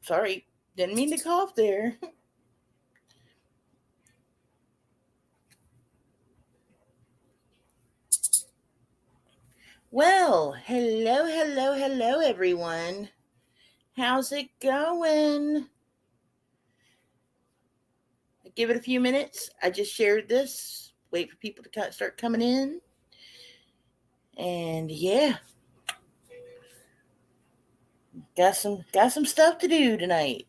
Sorry, didn't mean to cough there. Well, hello, everyone. How's it going? Give it a few minutes. I just shared this. Wait for people to start coming in. And yeah, got some stuff to do tonight.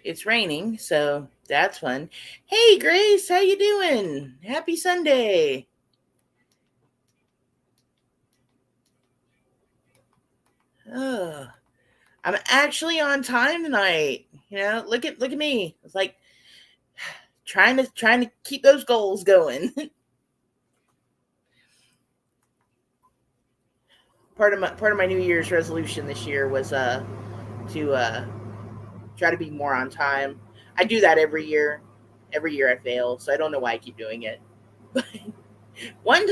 It's raining, so that's fun. Hey, Grace, how you doing? Happy Sunday. Oh, I'm actually on time tonight. Look at me. It's like trying to keep those goals going. Part of my New Year's resolution this year was to try to be more on time. I do that every year. Every year I fail, so I don't know why I keep doing it. But one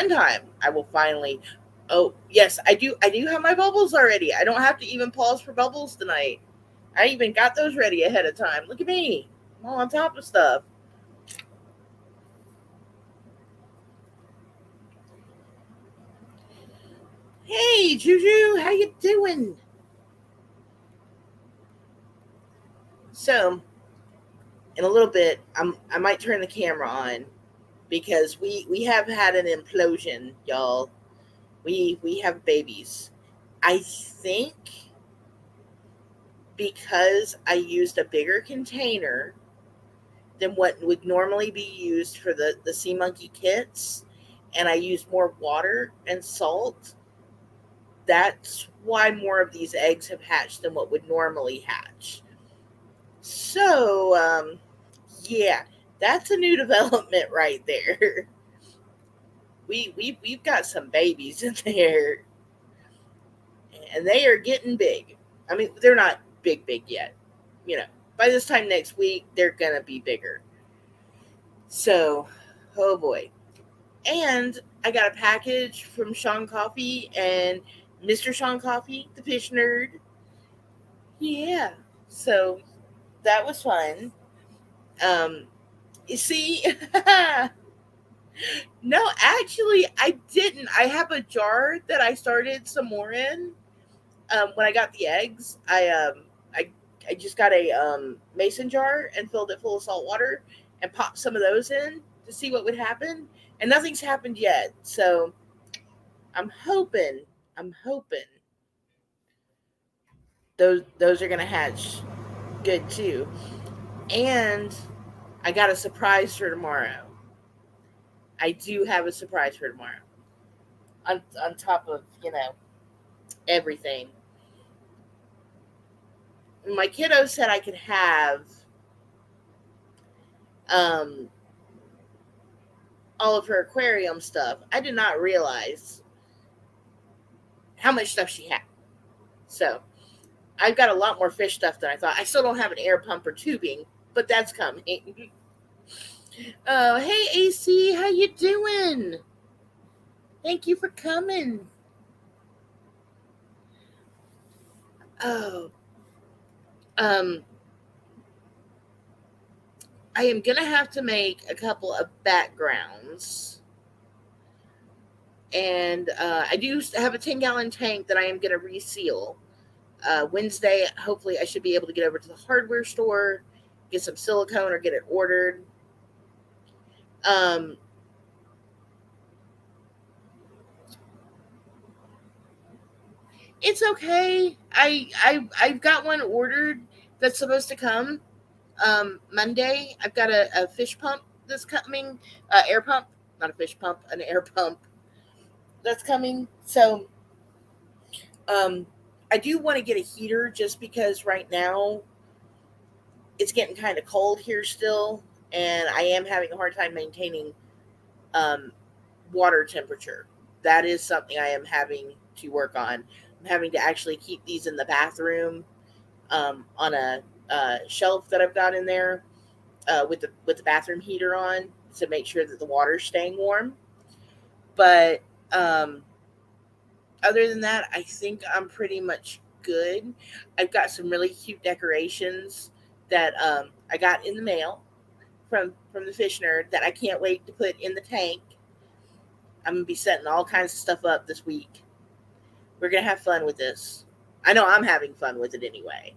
time I will finally. Oh yes, I do have my bubbles already. I don't have to even pause for bubbles tonight. I even got those ready ahead of time. Look at me. I'm all on top of stuff. Hey Juju, how you doing? So in a little bit, I might turn the camera on because we have had an implosion, y'all. We have babies. I think because I used a bigger container than what would normally be used for the sea monkey kits, and I used more water and salt. That's why more of these eggs have hatched than what would normally hatch. So, yeah, that's a new development right there. We've got some babies in there, and they are getting big. I mean, they're not big yet. You know, by this time next week, they're gonna be bigger. So, oh boy. And I got a package from Sean Coffee and Mr. Sean Coffee, the fish nerd. Yeah. So that was fun. Um, you see, no, actually, I didn't. I have a jar that I started some more in. When I got the eggs, I I just got a mason jar and filled it full of salt water and popped some of those in to see what would happen. And nothing's happened yet. So I'm hoping I'm hoping those are gonna hatch good too. And I got a surprise for tomorrow. I do have a surprise for tomorrow. On top of everything. My kiddo said I could have um all of her aquarium stuff. I did not realize how much stuff she had. So I've got a lot more fish stuff than I thought. I still don't have an air pump or tubing, but that's coming. Oh, hey AC, how you doing? Thank you for coming. Oh, um, I am gonna have to make a couple of backgrounds, and I do have a 10-gallon tank that I am gonna reseal. Wednesday, hopefully, I should be able to get over to the hardware store, get some silicone, or get it ordered. Um, it's okay. I've got one ordered that's supposed to come Monday. I've got a fish pump that's coming, air pump, not a fish pump, an air pump that's coming. So um, I do want to get a heater just because right now it's getting kind of cold here still, and I am having a hard time maintaining um, water temperature. That is something I am having to work on. I'm having to actually keep these in the bathroom on a shelf that I've got in there with the bathroom heater on to make sure that the water's staying warm. But um, Other than that, I think I'm pretty much good. I've got some really cute decorations that I got in the mail from the fish nerd that I can't wait to put in the tank. I'm gonna be setting all kinds of stuff up this week. We're gonna have fun with this. I know I'm having fun with it anyway.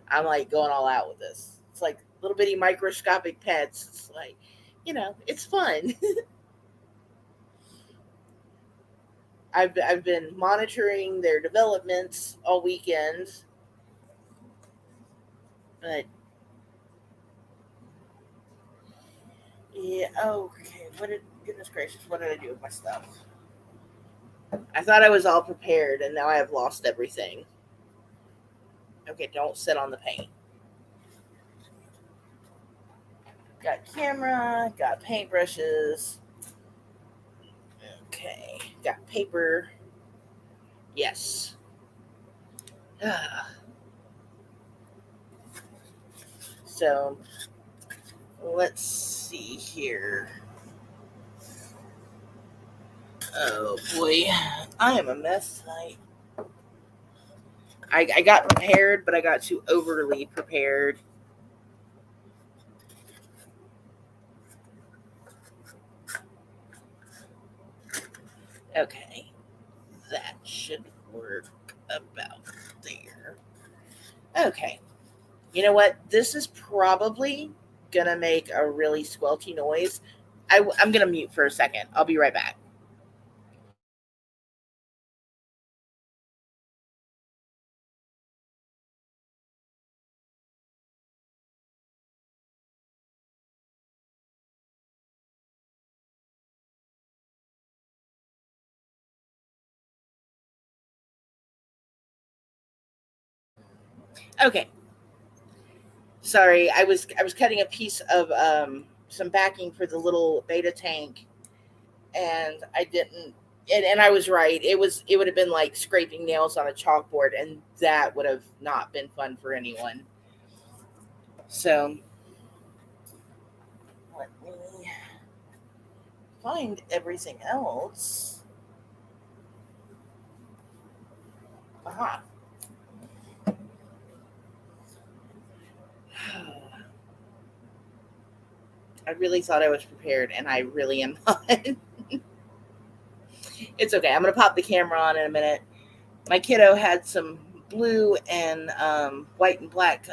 I'm like going all out with this. It's like little bitty microscopic pets. It's like, it's fun. I've been monitoring their developments all weekend, but yeah. Okay. What did goodness gracious? What did I do with my stuff? I thought I was all prepared, and now I have lost everything. Okay, don't sit on the paint. Got camera. Got paintbrushes. Okay. Got paper. Yes. So let's see here. Oh boy, I am a mess tonight. I got prepared, but I got too overly prepared. Okay, that should work about there. Okay, you know what? This is probably gonna make a really squelchy noise. I'm gonna mute for a second. I'll be right back. Okay, sorry. I was cutting a piece of some backing for the little beta tank, and I didn't. And I was right. It would have been like scraping nails on a chalkboard, and that would have not been fun for anyone. So let me find everything else. Aha. I really thought I was prepared, and I really am not. It's okay. I'm gonna pop the camera on in a minute. My kiddo had some blue and white and black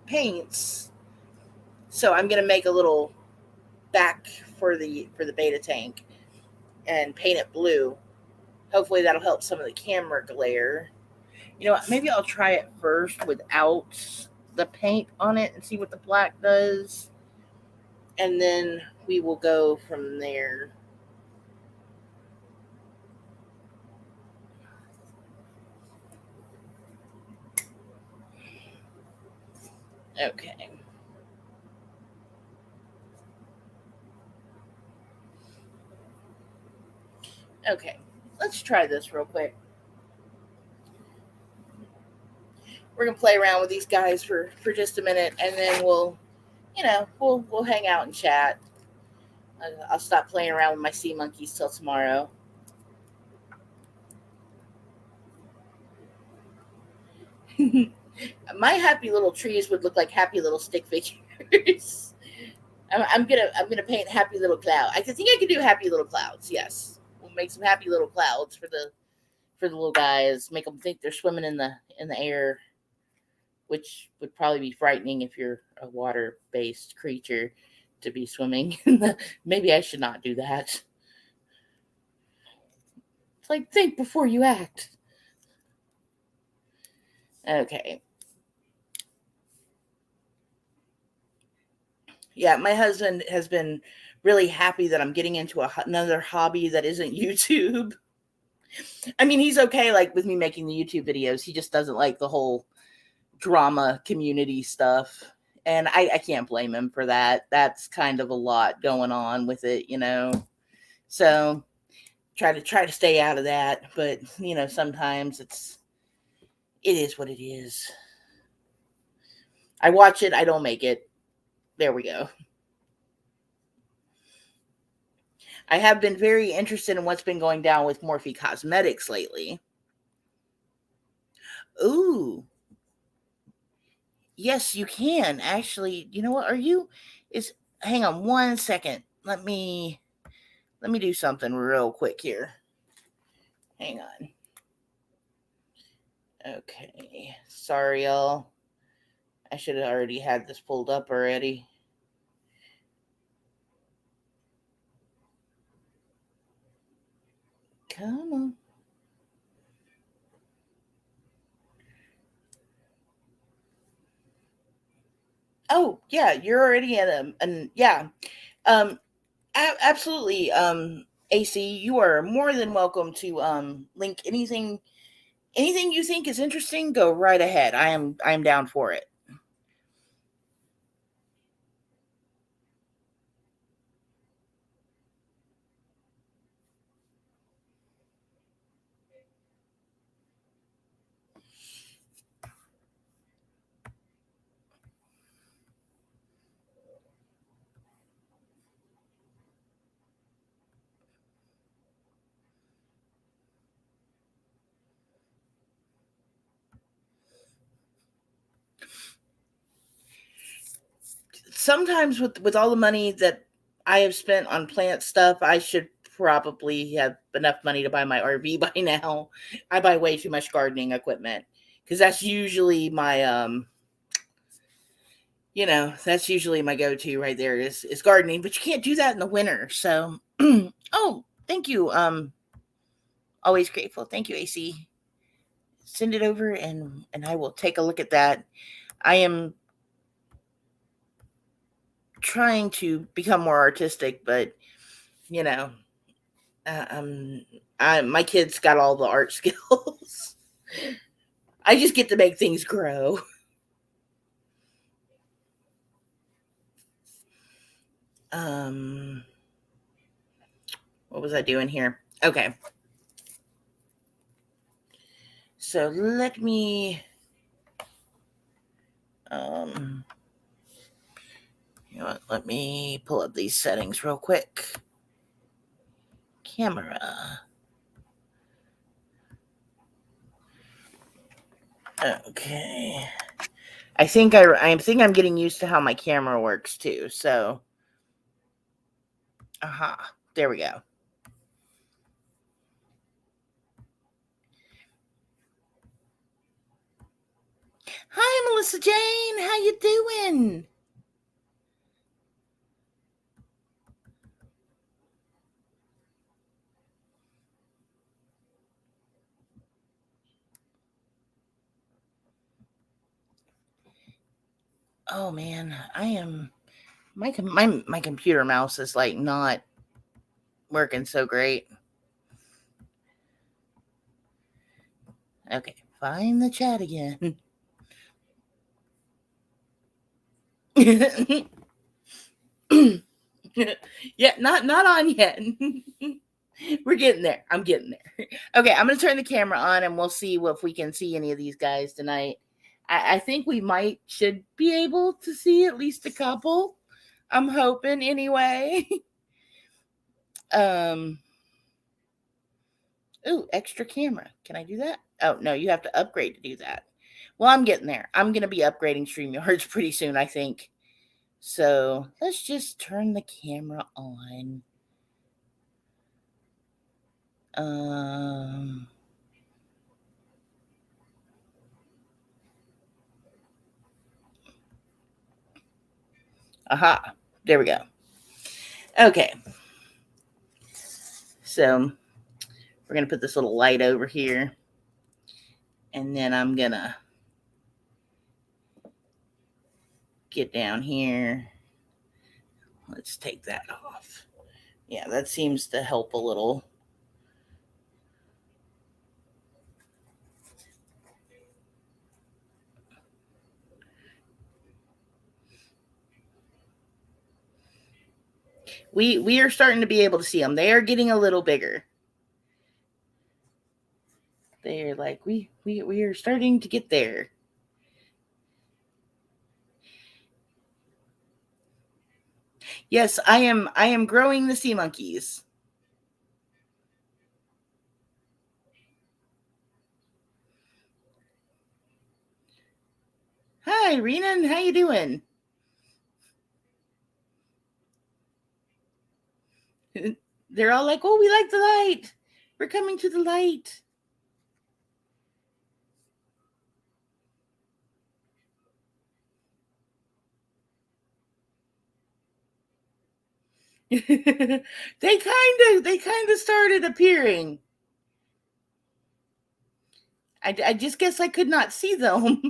paints, so I'm gonna make a little back for the beta tank and paint it blue. Hopefully that'll help some of the camera glare. You know what? Maybe I'll try it first without the paint on it and see what the black does, and then we will go from there. Okay. Okay. Let's try this real quick. We're gonna play around with these guys for just a minute, and then we'll hang out and chat. I'll stop playing around with my sea monkeys till tomorrow. My happy little trees would look like happy little stick figures. I'm gonna paint happy little cloud. I think I can do happy little clouds. Yes, we'll make some happy little clouds for the little guys. Make them think they're swimming in the air, which would probably be frightening if you're a water based creature to be swimming. Maybe I should not do that. It's like think before you act. Okay. Yeah, my husband has been really happy that I'm getting into another hobby that isn't YouTube. I mean, he's okay like with me making the YouTube videos. He just doesn't like the whole drama community stuff. And I can't blame him for that. That's kind of a lot going on with it. So try to stay out of that. But sometimes it is what it is. I watch it, I don't make it. There we go. I have been very interested in what's been going down with Morphe Cosmetics lately. Ooh, yes, you can. Actually, you know what? Are you is hang on one second. Let me do something real quick here. Hang on. Okay. Sorry, y'all. I should have already had this pulled up already. Come on. Oh, yeah, you're already at yeah. Um absolutely. AC, you are more than welcome to link anything you think is interesting, go right ahead. I am down for it. Sometimes with all the money that I have spent on plant stuff, I should probably have enough money to buy my RV by now. I buy way too much gardening equipment because that's usually my that's usually my go-to right there is gardening, but you can't do that in the winter. So oh, thank you. Always grateful. Thank you, AC. Send it over and I will take a look at that. I am trying to become more artistic, but you know, um, my kids got all the art skills. I just get to make things grow. Um, what was I doing here? Okay, so let me. Um, you know what? Let me pull up these settings real quick. Camera. Okay. I think I'm getting used to how my camera works too. So, aha, there we go. Hi, Melissa Jane. How you doing? Oh man, I am my computer mouse is like not working so great. Okay, find the chat again. Yeah, not on yet. We're getting there. I'm getting there. Okay, I'm gonna turn the camera on and we'll see if we can see any of these guys tonight. I think we should be able to see at least a couple. I'm hoping anyway. um Ooh, extra camera. Can I do that? Oh no, you have to upgrade to do that. Well, I'm getting there. I'm gonna be upgrading StreamYards pretty soon, I think. So let's just turn the camera on. Um, aha, there we go. Okay, so we're gonna put this little light over here, and then I'm gonna get down here. Let's take that off. Yeah, that seems to help a little. We are starting to be able to see them. They are getting a little bigger. They're like we are starting to get there. Yes, I am growing the sea monkeys. Hi, Renan. How you doing? They're all like, "Oh, we like the light. We're coming to the light." They kind of started appearing. I just guess I could not see them.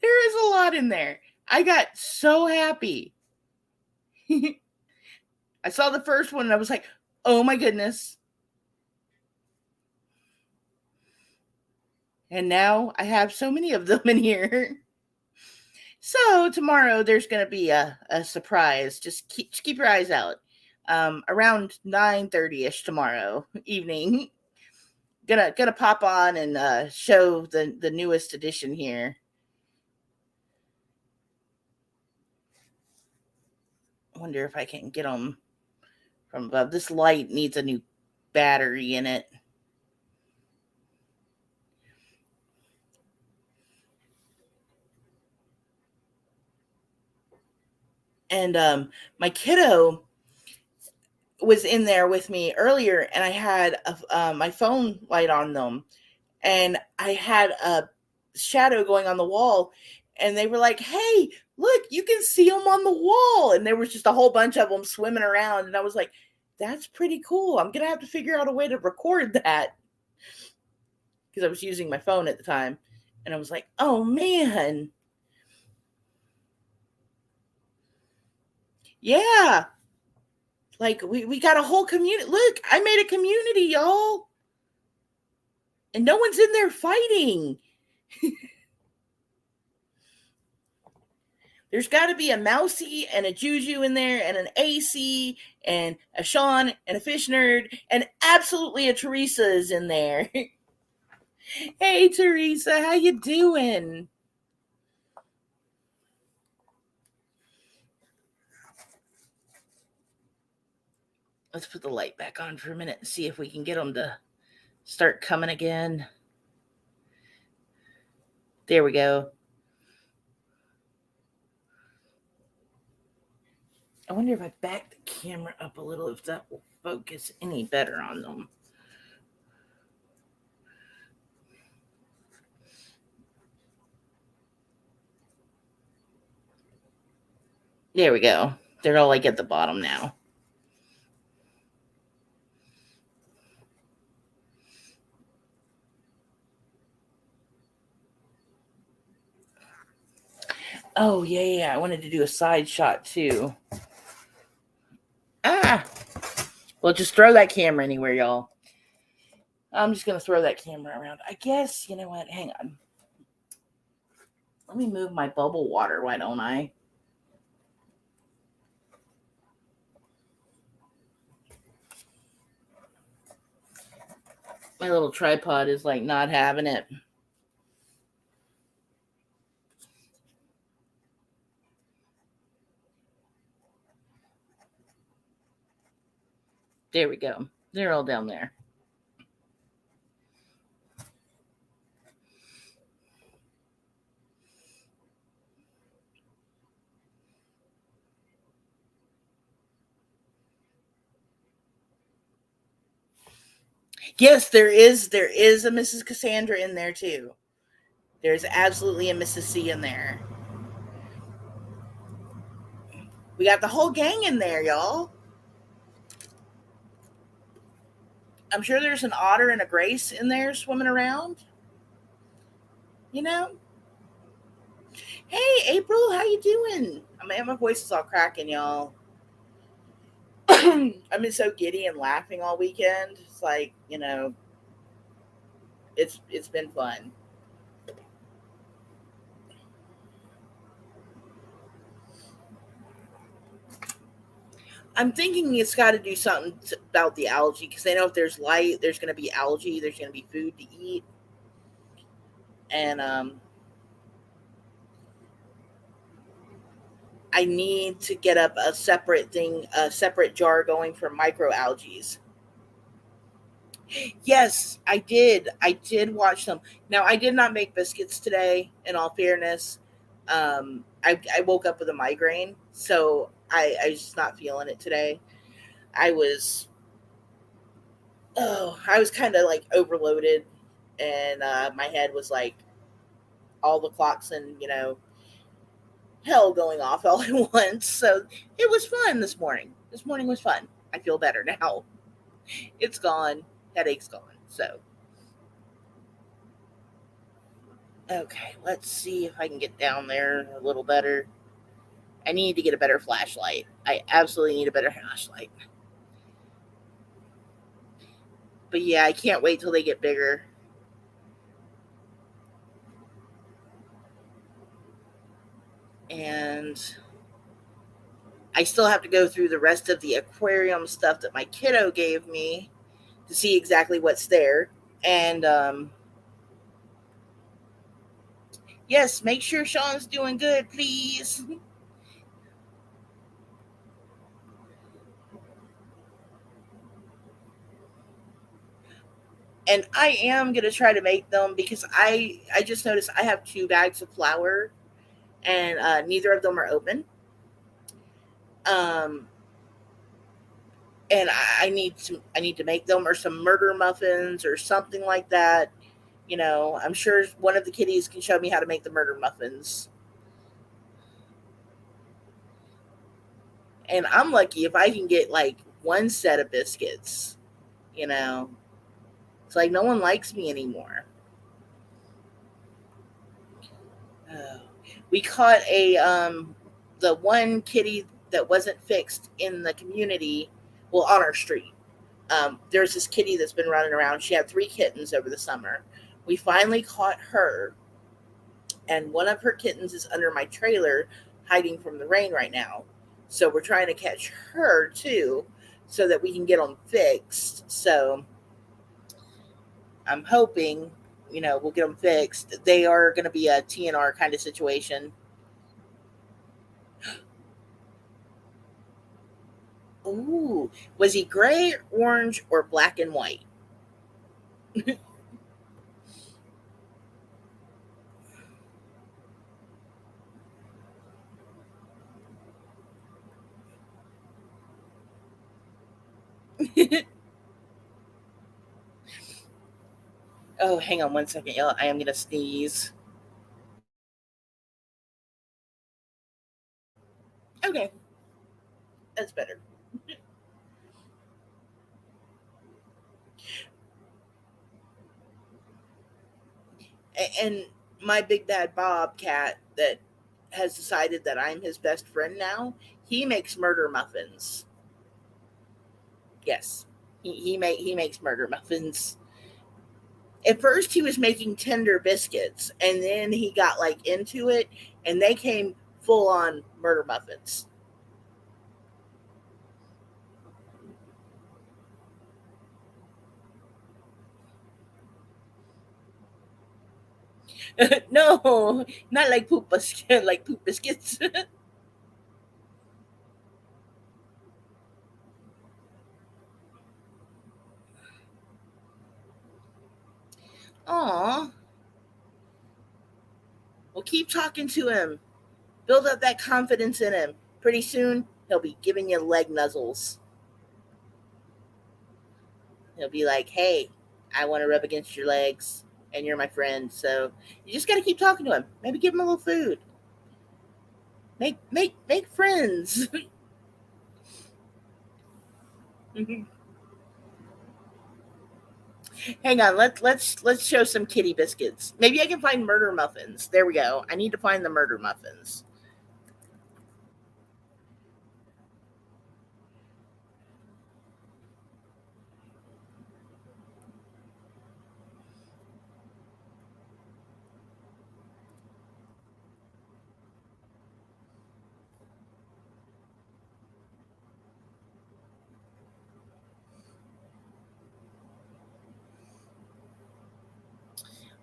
There is a lot in there. I got so happy. I saw the first one and I was like, "Oh my goodness." And now I have so many of them in here. So tomorrow there's going to be a surprise. Just keep your eyes out. Around 9:30ish tomorrow evening, gonna pop on and show the newest edition here. I wonder if I can get them from above. This light needs a new battery in it. And my kiddo was in there with me earlier, and I had my phone light on them, and I had a shadow going on the wall, and they were like, "Hey, look, you can see them on the wall." And there was just a whole bunch of them swimming around, and I was like, "That's pretty cool. I'm gonna have to figure out a way to record that," because I was using my phone at the time, and I was like, "Oh man, yeah." Like we got a whole community. Look, I made a community, y'all, and no one's in there fighting. There's got to be a Mousy and a Juju in there, and an AC, and a Sean, and a Fish Nerd, and absolutely a Teresa is in there. Hey, Teresa, how you doing? Let's put the light back on for a minute and see if we can get them to start coming again. There we go. I wonder if I back the camera up a little, if that will focus any better on them. There we go. They're all like at the bottom now. Oh, yeah. I wanted to do a side shot too. Ah! Well, just throw that camera anywhere, y'all. I'm just going to throw that camera around. I guess, you know what? Hang on. Let me move my bubble water. Why don't I? My little tripod is like not having it. There we go. They're all down there. Yes, there is a Mrs. Cassandra in there too. There's absolutely a Mrs. C in there. We got the whole gang in there, y'all. I'm sure there's an Otter and a Grace in there swimming around. You know? Hey, April, how you doing? I mean, my voice is all cracking, y'all. I've been so giddy and laughing all weekend. It's like, it's been fun. I'm thinking it's got to do something about the algae, because they know if there's light, there's going to be algae, there's going to be food to eat, and I need to get up a separate jar going for microalgae. Yes, I did. I did watch them. Now, I did not make biscuits today, in all fairness. I woke up with a migraine, so I was just not feeling it today. I was, oh, I was kind of like overloaded, and my head was like all the clocks and, hell going off all at once. So it was fun this morning. This morning was fun. I feel better now. It's gone. Headache's gone. So, okay, let's see if I can get down there a little better. I need to get a better flashlight. I absolutely need a better flashlight. But yeah, I can't wait till they get bigger. And I still have to go through the rest of the aquarium stuff that my kiddo gave me to see exactly what's there. And yes, make sure Sean's doing good, please. And I am gonna try to make them because I just noticed I have 2 bags of flour and neither of them are open. Um, and I need to make them or some murder muffins or something like that. I'm sure one of the kitties can show me how to make the murder muffins. And I'm lucky if I can get like one set of biscuits. You know, it's like no one likes me anymore. Oh. We caught the one kitty that wasn't fixed in the community, well, on our street. There's this kitty that's been running around. She had 3 kittens over the summer. We finally caught her, and one of her kittens is under my trailer hiding from the rain right now. So we're trying to catch her too so that we can get them fixed. So I'm hoping, we'll get them fixed. They are going to be a TNR kind of situation. Ooh, was he gray, orange, or black and white? Oh, hang on one second, y'all. I am going to sneeze. Okay, that's better. And my big bad Bobcat that has decided that I'm his best friend now, he makes murder muffins. Yes, he makes murder muffins. At first, he was making tender biscuits, and then he got like into it, and they came full on murder muffins. No, not like poop biscuit, like poop biscuits. Aw, well, keep talking to him. Build up that confidence in him. Pretty soon, he'll be giving you leg nuzzles. He'll be like, "Hey, I want to rub against your legs, and you're my friend." So you just got to keep talking to him. Maybe give him a little food. Make friends. Hang on, let's show some kitty biscuits. Maybe I can find murder muffins. There we go. I need to find the murder muffins.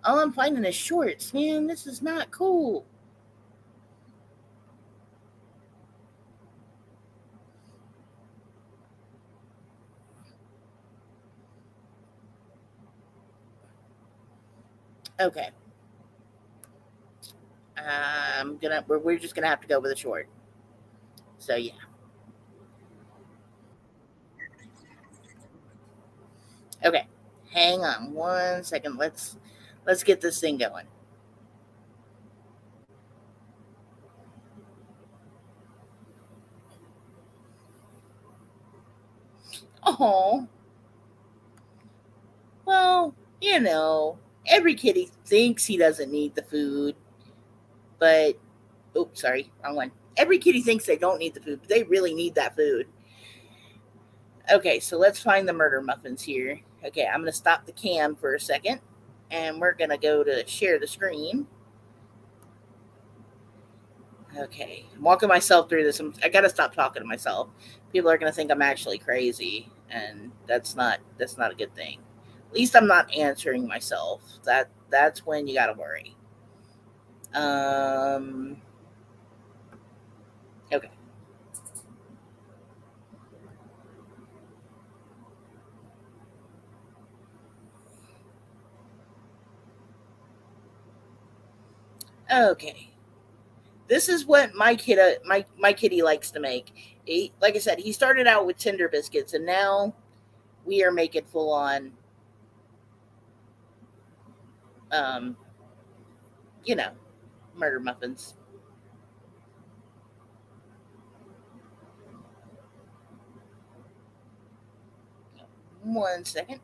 All I'm finding is shorts, man. This is not cool. Okay. We're just gonna have to go with a short. So yeah. Okay. Hang on 1 second. Let's get this thing going. Oh, well, every kitty thinks he doesn't need the food, but oops, sorry, wrong one. Every kitty thinks they don't need the food, but they really need that food. Okay, so let's find the murder muffins here. Okay, I'm gonna stop the cam for a second, and we're gonna go to share the screen. Okay, I'm walking myself through this. I gotta stop talking to myself. People are gonna think I'm actually crazy, and that's not a good thing. At least I'm not answering myself. That's when you gotta worry. Um. Okay. Okay. This is what my kitty likes to make. Like I said, he started out with Tender biscuits, and now we are making full on, um, you know, murder muffins. 1 second.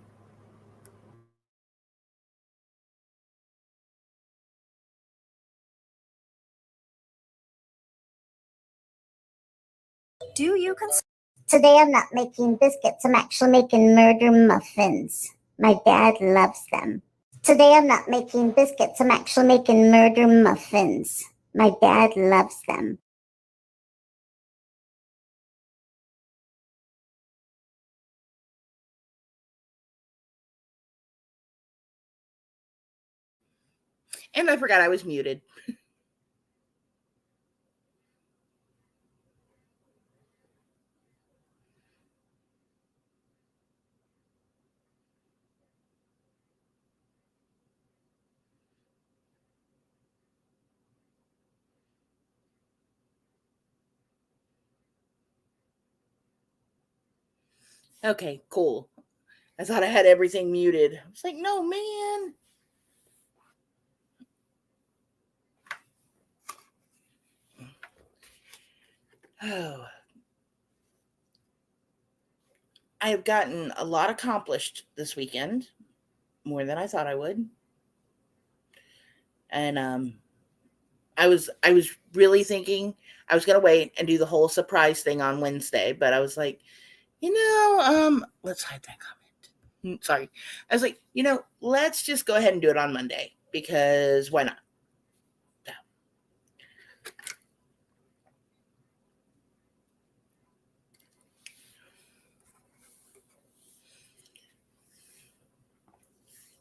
Do you consider? Today I'm not making biscuits. I'm actually making murder muffins. My dad loves them. Today I'm not making biscuits. I'm actually making murder muffins. My dad loves them. And I forgot I was muted. Okay, cool. I thought I had everything muted. I was like, no, man. Oh, I have gotten a lot accomplished this weekend, more than I thought I would. And I was really thinking I was gonna wait and do the whole surprise thing on Wednesday, but I was like, let's hide that comment. Sorry. I was like, let's just go ahead and do it on Monday because why not?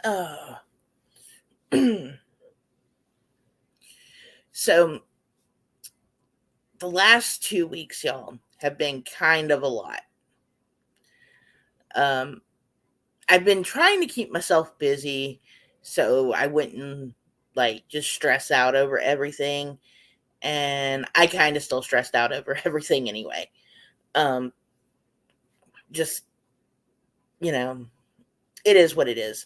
Oh. So the last 2 weeks, y'all, have been kind of a lot. Um, I've been trying to keep myself busy so I wouldn't like just stress out over everything. And I kind of still stressed out over everything anyway. Um, just, you know, it is what it is.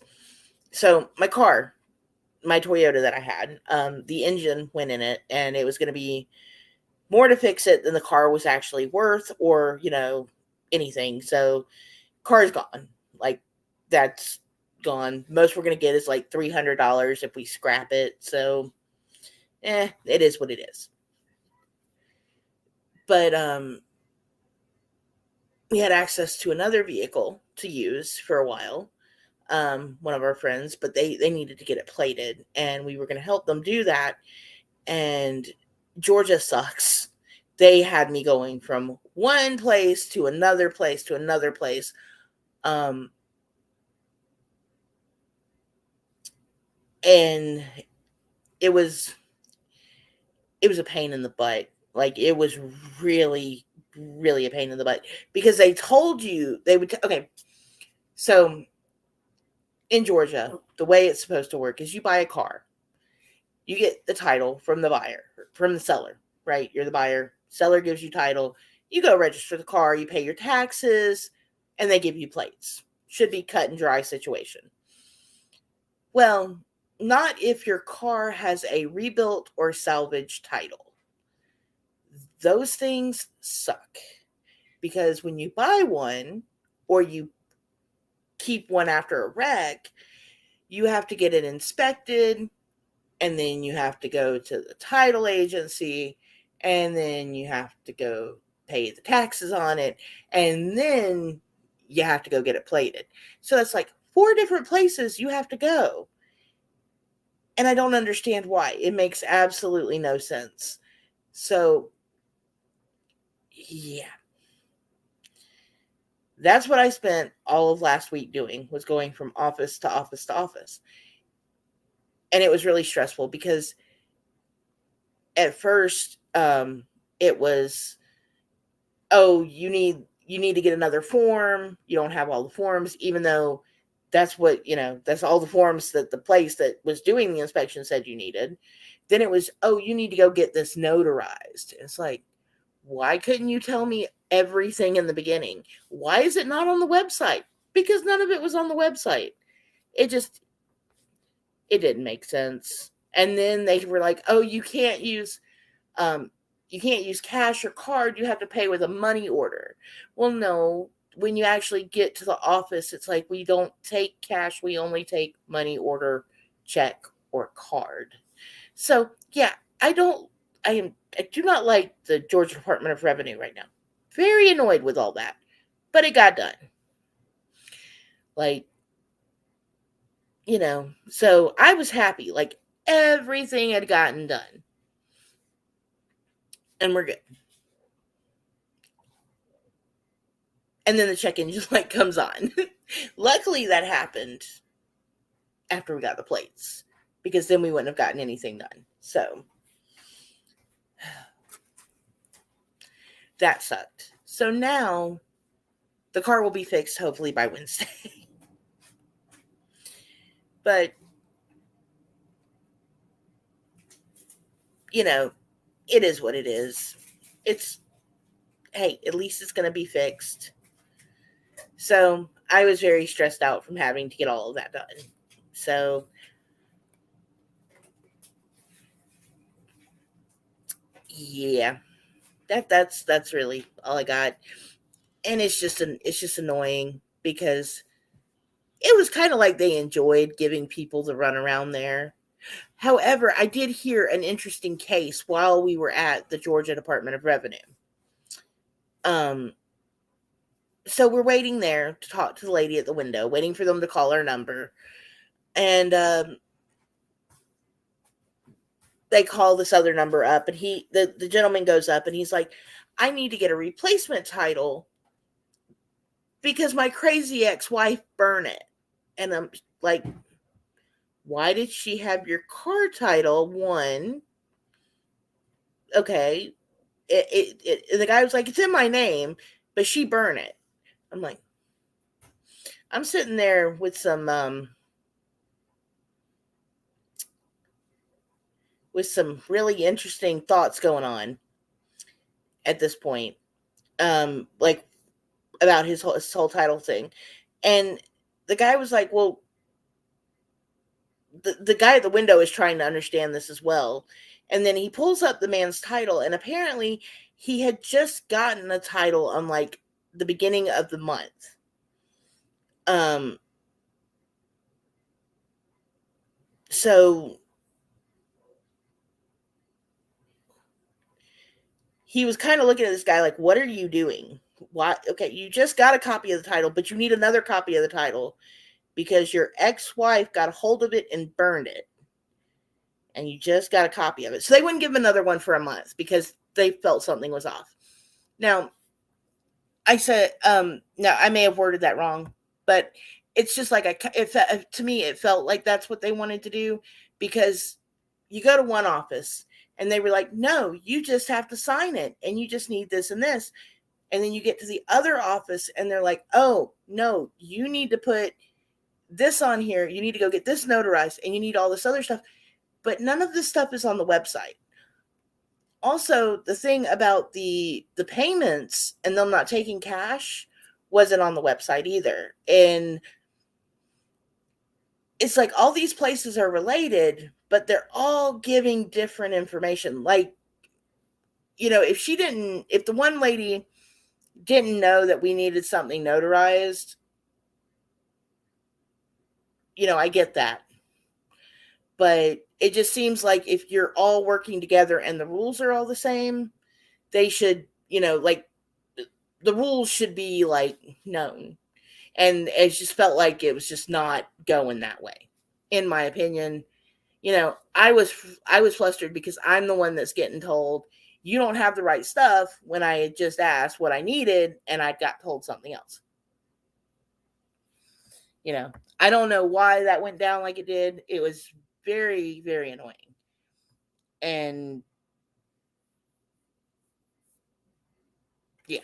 So my car, my Toyota that I had, the engine went in it and it was going to be more to fix it than the car was actually worth or, anything. So car's gone. Like that's gone. Most we're gonna get is like $300 if we scrap it. So, it is what it is. But we had access to another vehicle to use for a while. One of our friends, but they needed to get it plated, and we were gonna help them do that. And Georgia sucks. They had me going from one place to another place to another place. Um, and it was it was a pain in the butt. Like it was really, really a pain in the butt because they told you they would. Okay, so in Georgia, the way it's supposed to work is you buy a car. You get the title from the buyer, from the seller, right? You're the buyer. Seller gives you title. You go register the car. You pay your taxes, and they give you plates. Should be cut and dry situation. Well, not if your car has a rebuilt or salvage title. Those things suck because when you buy one or you keep one after a wreck, you have to get it inspected, and then you have to go to the title agency, and then you have to go pay the taxes on it, and then you have to go get it plated. So it's like 4 different places you have to go. And I don't understand why. It makes absolutely no sense. So, yeah. That's what I spent all of last week doing, was going from office to office to office. And it was really stressful because at first it was, oh, you need to get another form. You don't have all the forms, even though that's what, that's all the forms that the place that was doing the inspection said you needed. Then it was, oh, you need to go get this notarized. It's like, why couldn't you tell me everything in the beginning? Why is it not on the website? Because none of it was on the website. It didn't make sense. And then they were like, oh, you can't use cash or card. You have to pay with a money order. Well, no, when you actually get to the office, it's like, we don't take cash. We only take money order, check, or card. So yeah, I do not like the Georgia Department of Revenue right now. Very annoyed with all that, but it got done. Like, so I was happy. Like, everything had gotten done. And we're good. And then the check-in just comes on. Luckily that happened after we got the plates, because then we wouldn't have gotten anything done. So that sucked. So now the car will be fixed hopefully by Wednesday. But it is what it is. Hey, at least it's going to be fixed. So I was very stressed out from having to get all of that done. So yeah, that's really all I got. And it's just annoying because it was kind of like they enjoyed giving people the run around there. However, I did hear an interesting case while we were at the Georgia Department of Revenue. So we're waiting there to talk to the lady at the window, waiting for them to call our number. And they call this other number up, and the gentleman goes up, and he's like, I need to get a replacement title because my crazy ex-wife burned it. And I'm like, why did she have your car title? One, okay. The guy was like, it's in my name, but she burned it. I'm like, I'm sitting there with some really interesting thoughts going on at this point, like about his whole title thing. And the guy was like, well, the guy at the window is trying to understand this as well. And then he pulls up the man's title, and apparently he had just gotten a title on the beginning of the month. So he was kind of looking at this guy like, what are you doing? Why? Okay, you just got a copy of the title, but you need another copy of the title because your ex-wife got a hold of it and burned it. And you just got a copy of it. So they wouldn't give him another one for a month because they felt something was off. Now, I said, now I may have worded that wrong, but it's just like, to me, it felt like that's what they wanted to do, because you go to one office and they were like, no, you just have to sign it and you just need this and this. And then you get to the other office and they're like, oh, no, you need to put this on here, you need to go get this notarized, and you need all this other stuff. But none of this stuff is on the website. Also, the thing about the payments and them not taking cash wasn't on the website either. And it's like all these places are related, but they're all giving different information. Like, if the one lady didn't know that we needed something notarized, I get that. But it just seems like if you're all working together and the rules are all the same, they should, like, the rules should be like known. And it just felt like it was just not going that way, in my opinion. I was flustered because I'm the one that's getting told you don't have the right stuff when I had just asked what I needed and I got told something else. I don't know why that went down like it did. It was very, very annoying. And yeah.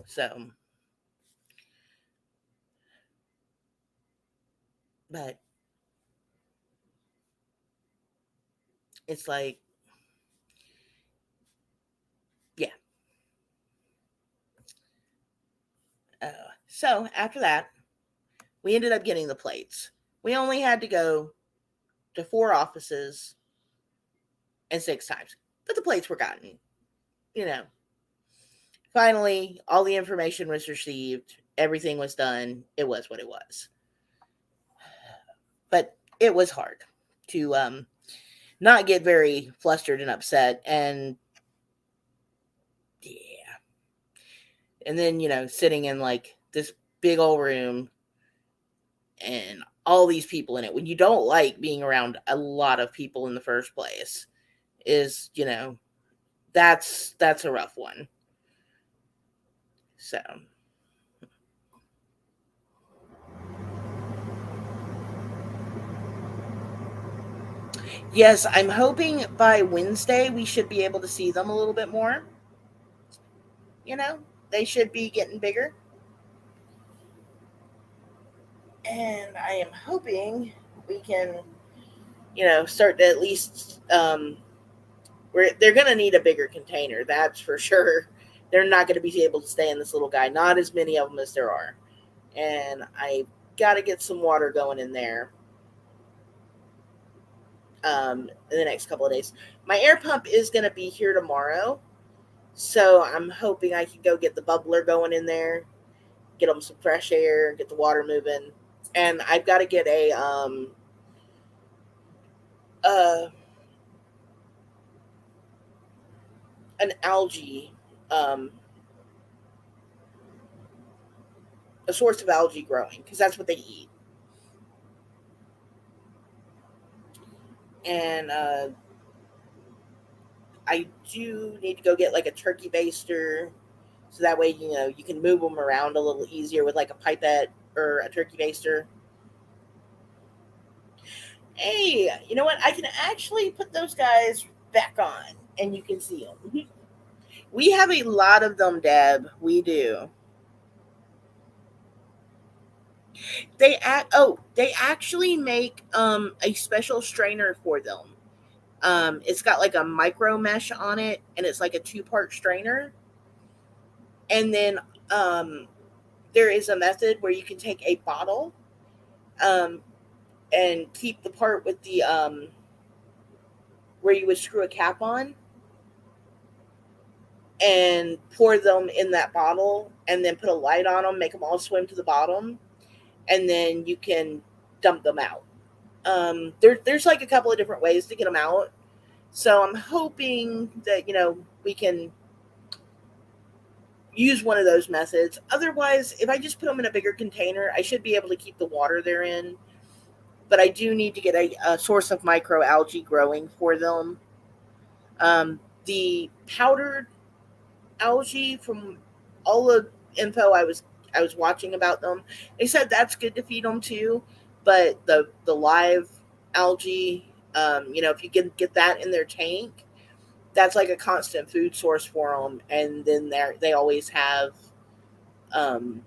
So, but it's like, yeah. So after that, we ended up getting the plates. We only had to go to 4 offices and 6 times, but the plates were gotten. You know, Finally, all the information was received. Everything was done. It was what it was. But it was hard to not get very flustered and upset. And yeah. And then, sitting in like this big old room and all these people in it when you don't like being around a lot of people in the first place is, that's a rough one. So, yes, I'm hoping by Wednesday we should be able to see them a little bit more. You know, they should be getting bigger. And I am hoping we can, start to at least, they're going to need a bigger container. That's for sure. They're not going to be able to stay in this little guy. Not as many of them as there are. And I got to get some water going in there in the next couple of days. My air pump is going to be here tomorrow. So I'm hoping I can go get the bubbler going in there, get them some fresh air, get the water moving. And I've got to get uh, an algae, um, a source of algae growing, because that's what they eat. And I do need to go get like a turkey baster, so that way you can move them around a little easier with like a pipette or a turkey baster. Hey, you know what? I can actually put those guys back on, and you can see them. We have a lot of them, Deb. We do. They actually make a special strainer for them. It's got like a micro mesh on it, and it's like a 2-part strainer. And then um, there is a method where you can take a bottle um, and keep the part with the where you would screw a cap on, and pour them in that bottle, and then put a light on them, make them all swim to the bottom, and then you can dump them out. There's like a couple of different ways to get them out. So I'm hoping that we can use one of those methods. Otherwise, if I just put them in a bigger container, I should be able to keep the water they're in. But I do need to get a source of microalgae growing for them. The powdered algae, from all the info I was watching about them, they said that's good to feed them too. But the live algae, if you can get that in their tank, that's like a constant food source for them, and then they always have um,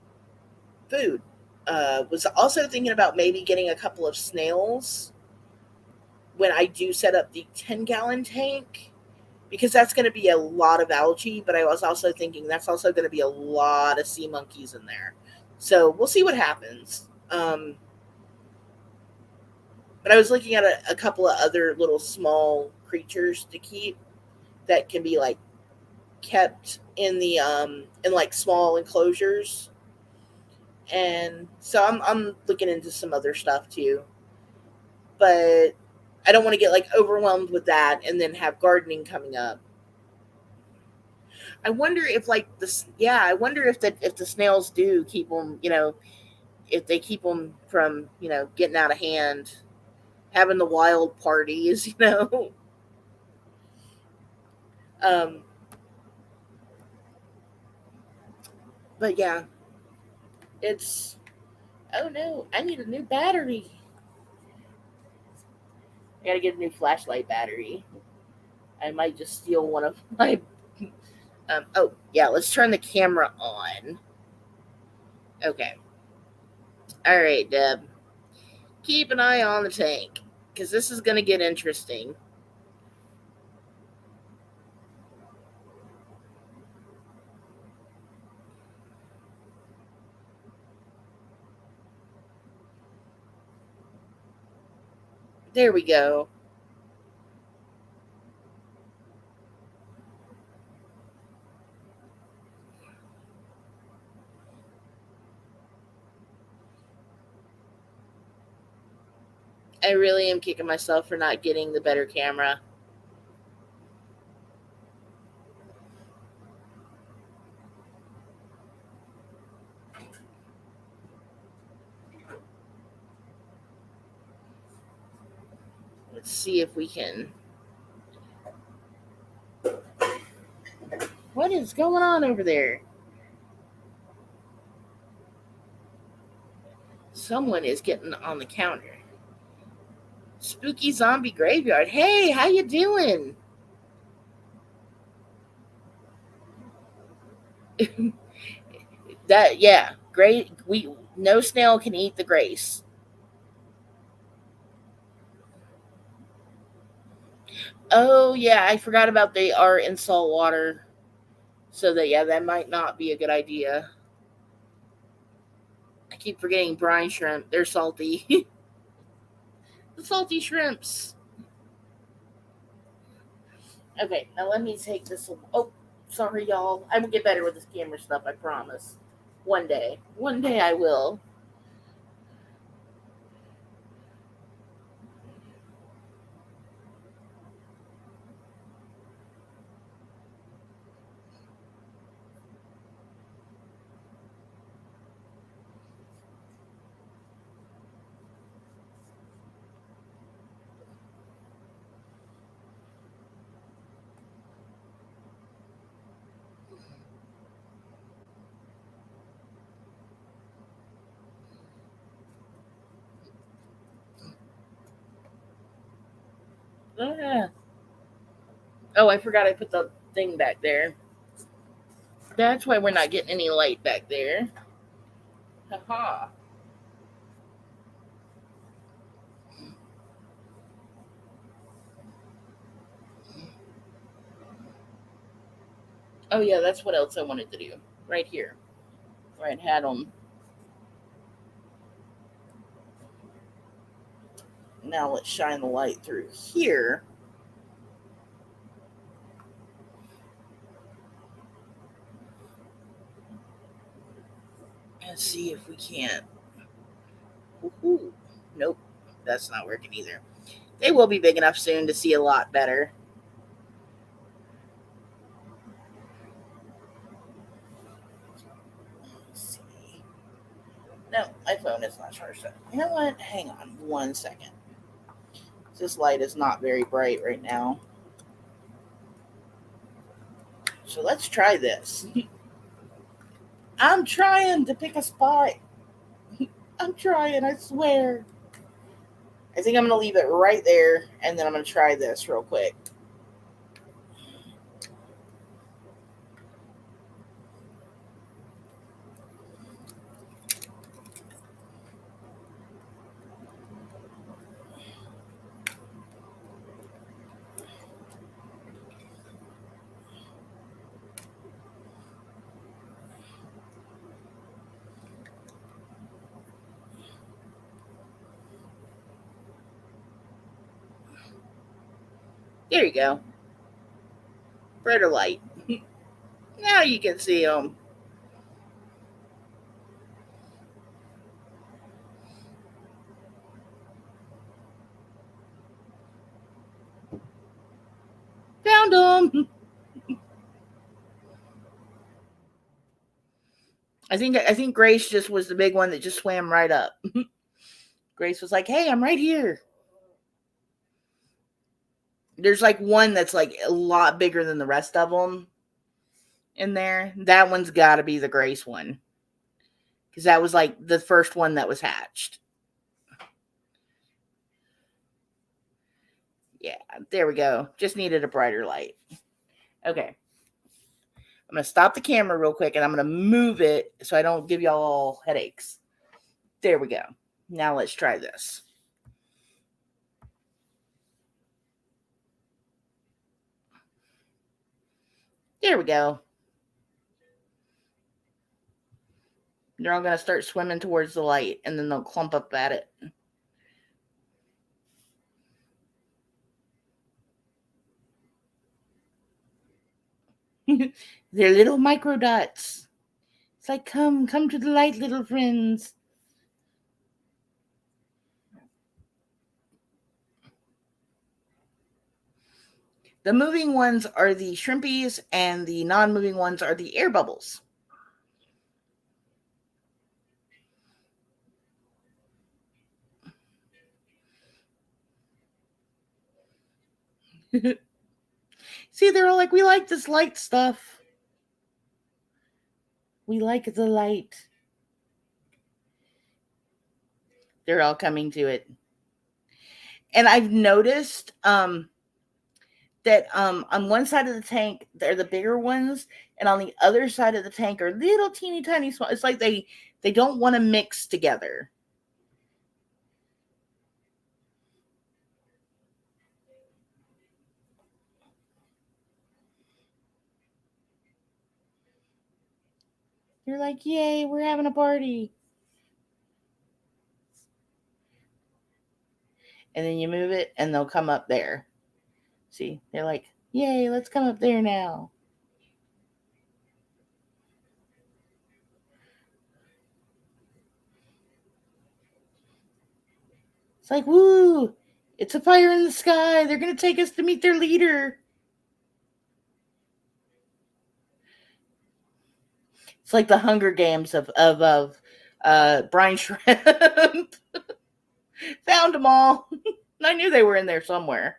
food. Was also thinking about maybe getting a couple of snails when I do set up the 10-gallon tank, because that's going to be a lot of algae. But I was also thinking that's also going to be a lot of sea monkeys in there. So we'll see what happens. But I was looking at a couple of other little small creatures to keep that can be like kept in like small enclosures, and so I'm looking into some other stuff too. But I don't want to get like overwhelmed with that and then have gardening coming up. I wonder if like this, yeah, I wonder if the snails do keep them, if they keep them from, getting out of hand, having the wild parties, Um, but yeah, it's, oh no, I need a new battery. I gotta get a new flashlight battery. I might just steal one of my. Oh yeah, let's turn the camera on. Okay. All right, Deb. Keep an eye on the tank because this is gonna get interesting. There we go. I really am kicking myself for not getting the better camera. Let's see if we can. What is going on over there? Someone is getting on the counter. Spooky zombie graveyard. Hey, how you doing? That yeah, great. We no snail can eat the grace. Oh yeah, I forgot about they are in salt water. So that yeah, that might not be a good idea. I keep forgetting brine shrimp. They're salty. The salty shrimps. Okay, now let me take this. Oh, sorry, y'all. I will get better with this camera stuff. I promise. One day. One day I will. Ah. Oh, I forgot I put the thing back there. That's why we're not getting any light back there. Haha. Oh yeah, that's what else I wanted to do. Right here. Right hat on. Now let's shine the light through here and see if we can't. Woohoo. Nope, that's not working either. They will be big enough soon to see a lot better. Let's see. No, my phone is not charged up. You know what? Hang on 1 second. This light is not very bright right now. So let's try this. I'm trying to pick a spot. I'm trying, I swear. I think I'm going to leave it right there and then I'm going to try this real quick. There you go. Brighter light. Now you can see them. Found them. I think Grace just was the big one that just swam right up. Grace was like, "Hey, I'm right here." There's like one that's like a lot bigger than the rest of them in there. That one's got to be the Grace one because that was like the first one that was hatched. Yeah, there we go. Just needed a brighter light. Okay. I'm going to stop the camera real quick and I'm going to move it so I don't give y'all all headaches. There we go. Now let's try this. There we go. They're all going to start swimming towards the light and then they'll clump up at it. They're little micro dots. It's like, come to the light, little friends. The moving ones are the shrimpies, and the non-moving ones are the air bubbles. See, they're all like, we like this light stuff. We like the light. They're all coming to it. And I've noticed that on one side of the tank, they're the bigger ones, and on the other side of the tank are little teeny tiny small. It's like they don't want to mix together. They're like, yay, we're having a party. And then you move it, and they'll come up there. See, they're like, yay, let's come up there now. It's like, woo, it's a fire in the sky. They're going to take us to meet their leader. It's like the Hunger Games of brine shrimp. Found them all. I knew they were in there somewhere.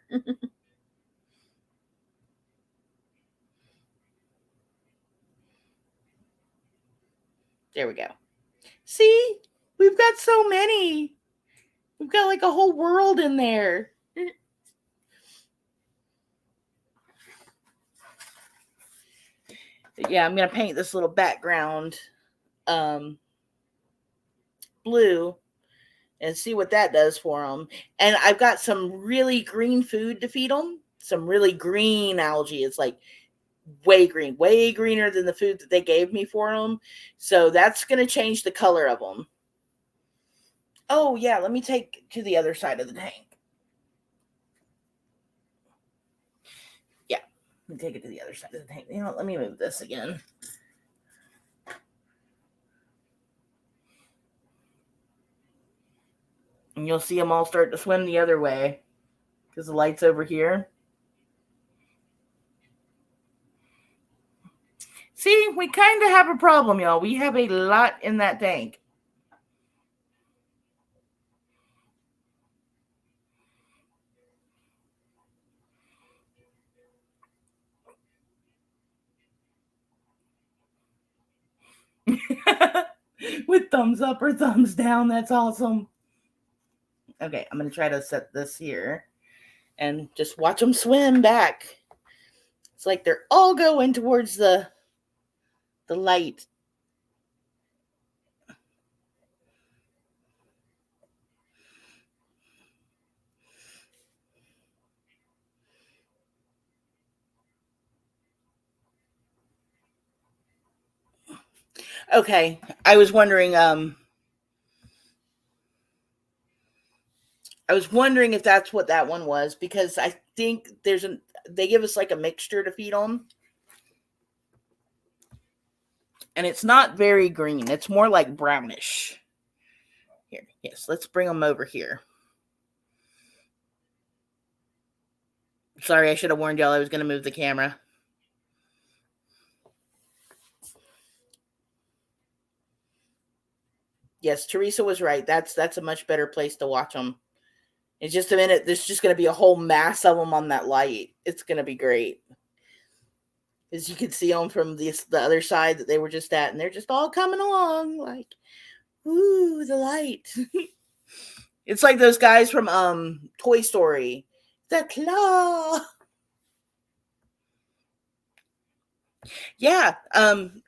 There we go. See, we've got so many. We've got like a whole world in there. Yeah, I'm going to paint this little background blue and see what that does for them. And I've got some really green food to feed them. Some really green algae. It's like way greener than the food that they gave me for them. So that's going to change the color of them. Oh, yeah, let me take to the other side of the tank. Yeah, let me take it to the other side of the tank. You know what, let me move this again. And you'll see them all start to swim the other way because the light's over here. See, we kind of have a problem, y'all. We have a lot in that tank. With thumbs up or thumbs down. That's awesome. Okay, I'm going to try to set this here and just watch them swim back. It's like they're all going towards the light. Okay, I was wondering I was wondering if that's what that one was, because I think they give us like a mixture to feed them. And it's not very green. It's more like brownish. Here, yes, let's bring them over here. Sorry, I should have warned y'all I was going to move the camera. Yes, Teresa was right. That's a much better place to watch them. In just a minute, there's just going to be a whole mass of them on that light. It's going to be great. As you can see them from the other side that they were just at, and they're just all coming along like, ooh, the light. It's like those guys from Toy Story. The claw. Yeah,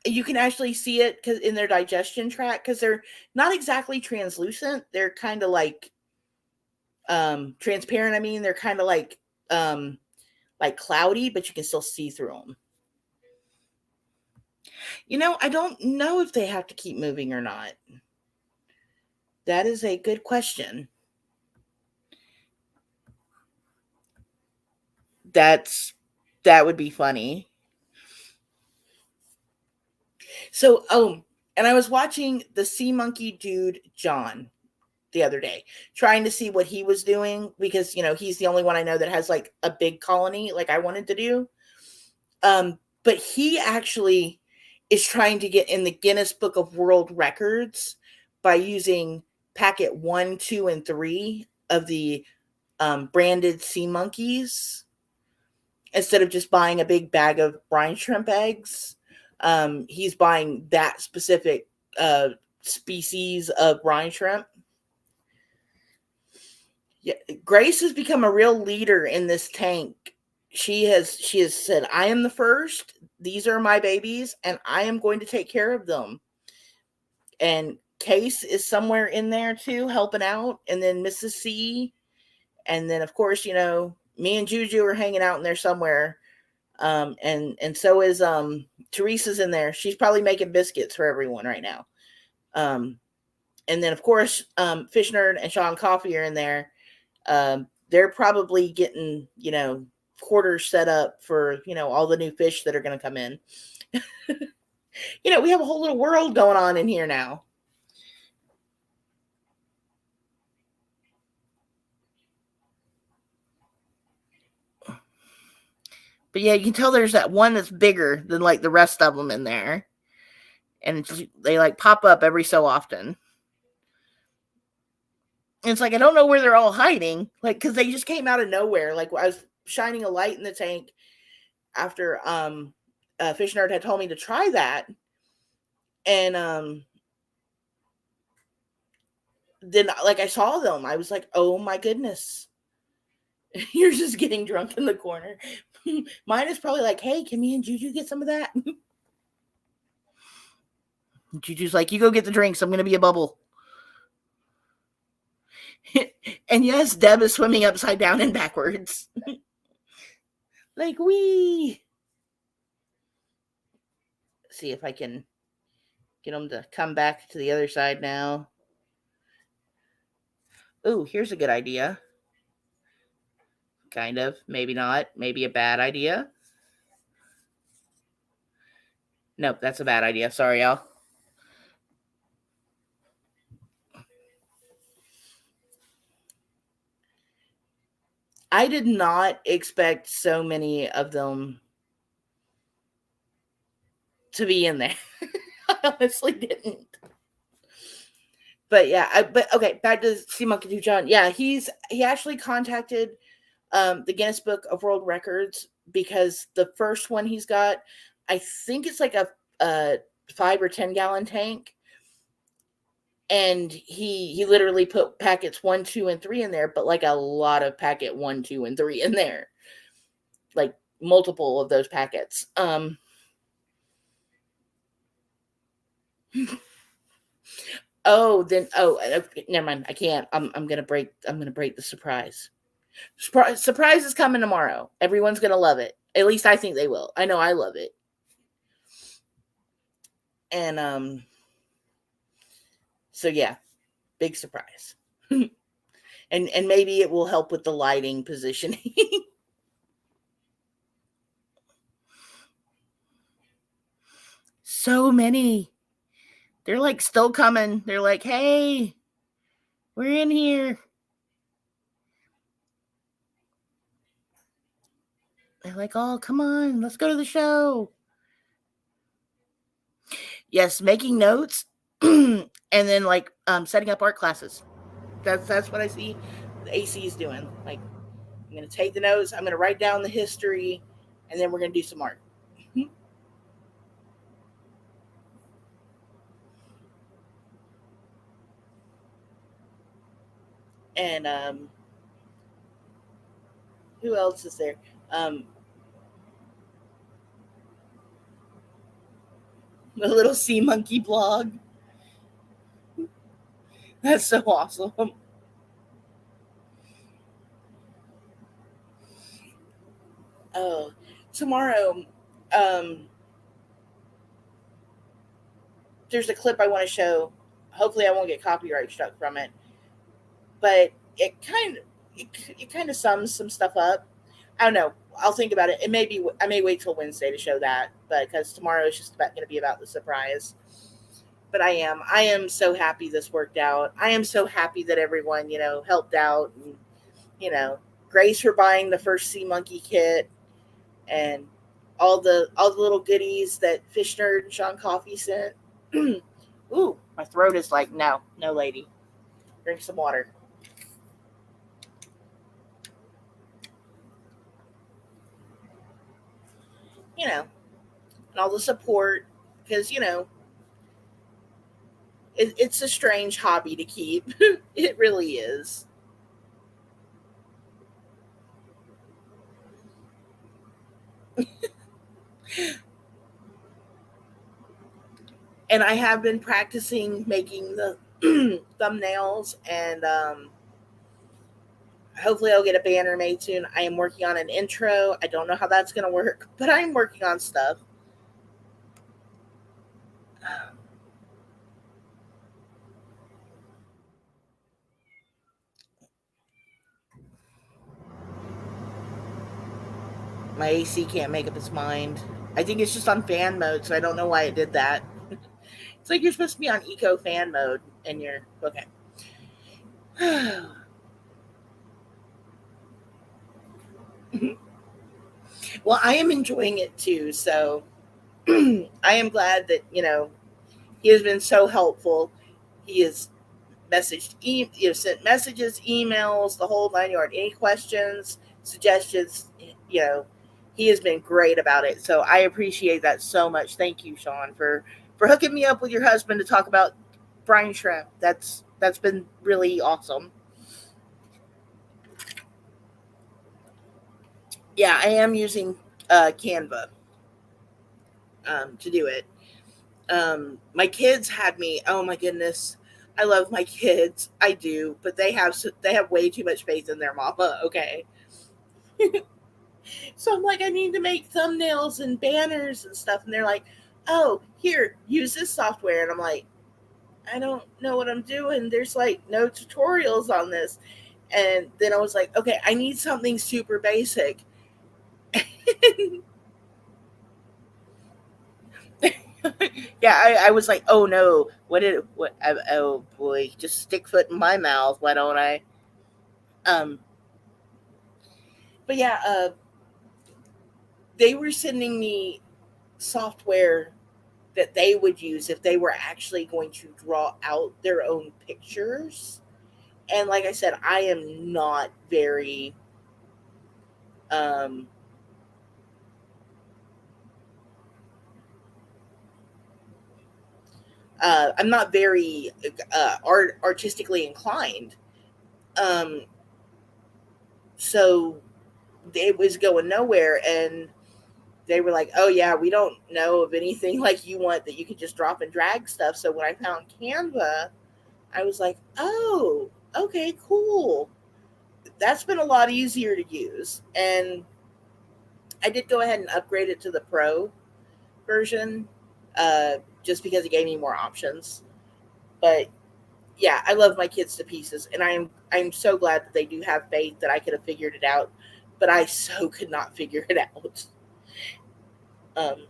you can actually see it cause in their digestion tract, because they're not exactly translucent. They're kind of like transparent. I mean, they're kind of like cloudy, but you can still see through them. I don't know if they have to keep moving or not. That is a good question. That would be funny. So, and I was watching the sea monkey dude, John, the other day, trying to see what he was doing, because, he's the only one I know that has like a big colony like I wanted to do. But he actually is trying to get in the Guinness Book of World Records by using packet 1, 2, and 3 of the branded sea monkeys, instead of just buying a big bag of brine shrimp eggs. He's buying that specific species of brine shrimp. Yeah, Grace has become a real leader in this tank. She has said, I am the first. These are my babies, and I am going to take care of them. And Case is somewhere in there too, helping out. And then Mrs. C. And then, of course, me and Juju are hanging out in there somewhere. And so is Teresa's in there. She's probably making biscuits for everyone right now. And then, of course, Fish Nerd and Sean Coffee are in there. They're probably getting, quarters set up for, all the new fish that are going to come in. We have a whole little world going on in here now. But yeah, you can tell there's that one that's bigger than like the rest of them in there. And they like pop up every so often. And it's like, I don't know where they're all hiding. Like, because they just came out of nowhere. Like, I was shining a light in the tank after Fish Nerd had told me to try that. And then, like, I saw them. I was like, oh my goodness. You're just getting drunk in the corner. Mine is probably like, hey, can me and Juju get some of that? Juju's like, you go get the drinks. I'm going to be a bubble. And yes, Deb is swimming upside down and backwards. Like, wee. See if I can get them to come back to the other side now. Ooh, here's a good idea. Kind of. Maybe not. Maybe a bad idea. Nope, that's a bad idea. Sorry, y'all. I did not expect so many of them to be in there. I honestly didn't. But yeah, but okay, back to Sea Monkey Do John. Yeah, he actually contacted the Guinness Book of World Records, because the first one he's got, I think it's like a 5 or 10 gallon tank. And he literally put packets 1, 2, and 3 in there, but like a lot of packet 1, 2, and 3 in there. Like multiple of those packets. Never mind. I can't. I'm gonna break the surprise. Surprise is coming tomorrow. Everyone's gonna love it. At least I think they will. I know I love it. And so yeah, big surprise. And maybe it will help with the lighting positioning. So many. They're like still coming. They're like, hey, we're in here. They're like, oh, come on, let's go to the show. Yes, making notes, and then like setting up art classes. That's what I see the AC is doing. Like, I'm gonna take the notes, I'm gonna write down the history, and then we're gonna do some art. And who else is there? Um, the little sea monkey blog. That's so awesome. Oh, tomorrow, um, there's a clip I want to show. Hopefully, I won't get copyright struck from it, but it kind of sums some stuff up. I don't know. I'll think about it. It may be. I may wait till Wednesday to show that, but because tomorrow is just about going to be about the surprise. But I am so happy this worked out. I am so happy that everyone helped out, and you know Grace for buying the first Sea Monkey kit, and all the little goodies that Fish Nerd and Sean Coffee sent. Ooh, my throat is like, no, no, lady, drink some water. You know, and all the support, because it's a strange hobby to keep. It really is. And I have been practicing making the thumbnails, and hopefully I'll get a banner made soon. I am working on an intro. I don't know how that's going to work, but I'm working on stuff. My AC can't make up its mind. I think it's just on fan mode, so I don't know why it did that. It's like you're supposed to be on eco fan mode, and you're okay. Well, I am enjoying it too, so I am glad that he has been so helpful. He has sent messages, emails, the whole 9 yard. Any questions, suggestions, you know, he has been great about it. So I appreciate that so much. Thank you, Sean, for hooking me up with your husband to talk about brine shrimp. That's been really awesome. Yeah, I am using Canva to do it. My kids had me. Oh my goodness, I love my kids. I do, but they have way too much faith in their mama. Okay, so I'm like, I need to make thumbnails and banners and stuff, and they're like, "Oh, here, use this software," and I'm like, I don't know what I'm doing. There's like no tutorials on this. And then I was like, okay, I need something super basic. Yeah, I was like, oh no, what did what? Oh boy, just stick foot in my mouth. Why don't I? Um, but yeah, they were sending me software that they would use if they were actually going to draw out their own pictures. And like I said, I am not very um I'm not very artistically inclined. Um, so it was going nowhere, and they were like, "Oh yeah, we don't know of anything like you want that you could just drop and drag stuff." So when I found Canva, I was like, "Oh, okay, cool. That's been a lot easier to use." And I did go ahead and upgrade it to the Pro version, just because it gave me more options. But yeah, I love my kids to pieces, and I'm so glad that they do have faith that I could have figured it out, but I so could not figure it out. Um,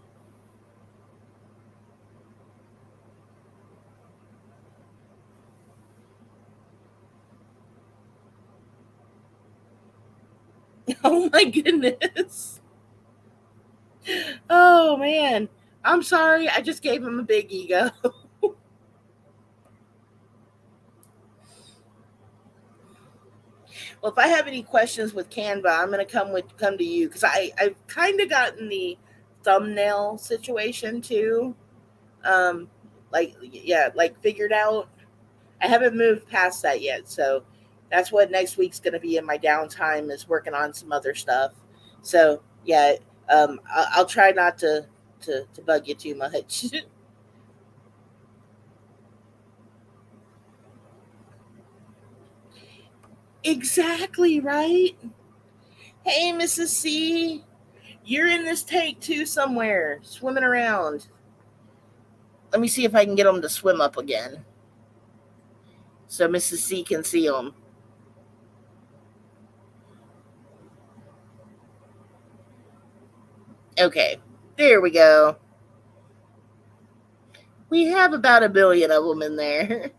oh my goodness. Oh man. I'm sorry. I just gave him a big ego. Well, if I have any questions with Canva, I'm gonna come to you because I've kind of gotten the thumbnail situation too. Um, like yeah, like figured out. I haven't moved past that yet, so that's what next week's gonna be in my downtime is working on some other stuff. So yeah, I'll try not to bug you too much. Exactly right. Hey, Mrs. C, you're in this tank too somewhere, swimming around. Let me see if I can get them to swim up again, so Mrs. C can see them. Okay, there we go. We have about a billion of them in there.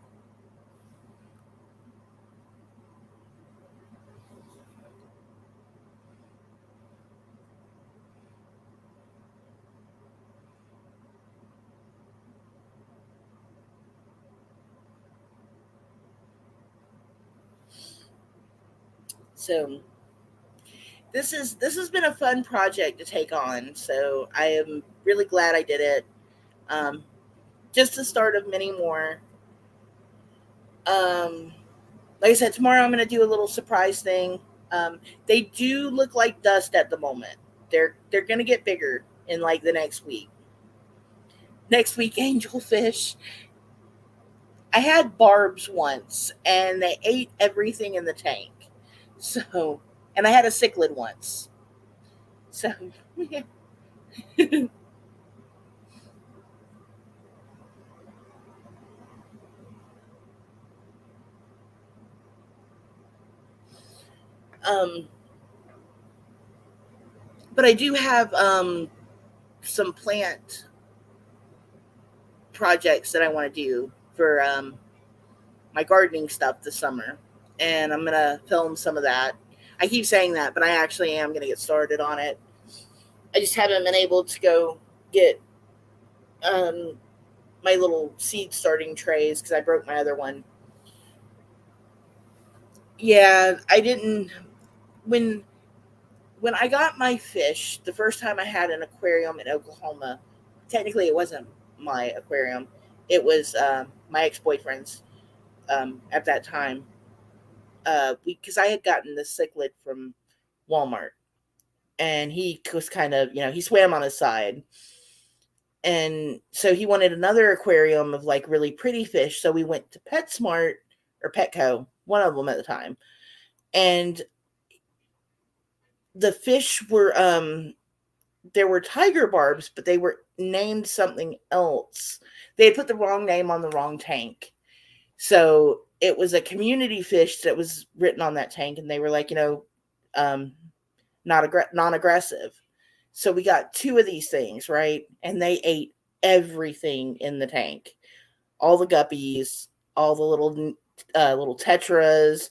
So this has been a fun project to take on. So I am really glad I did it. Um, just the start of many more. Um, like I said, tomorrow I'm going to do a little surprise thing. They do look like dust at the moment. They're going to get bigger in like the next week. Next week, angelfish. I had barbs once, and they ate everything in the tank. So, and I had a cichlid once. So, um, but I do have some plant projects that I want to do for my gardening stuff this summer, and I'm gonna film some of that. I keep saying that, but I actually am gonna get started on it. I just haven't been able to go get um, my little seed starting trays because I broke my other one. Yeah, I didn't when when I got my fish the first time I had an aquarium in Oklahoma. Technically, it wasn't my aquarium; it was my ex boyfriend's at that time. Because I had gotten the cichlid from Walmart, and he was kind of he swam on his side, and so he wanted another aquarium of like really pretty fish. So we went to PetSmart or Petco, one of them at the time, and the fish were there were tiger barbs, but they were named something else. They had put the wrong name on the wrong tank. So it was a community fish that was written on that tank, and they were like, um, non aggressive. So we got two of these things, right? And they ate everything in the tank, all the guppies, all the little tetras.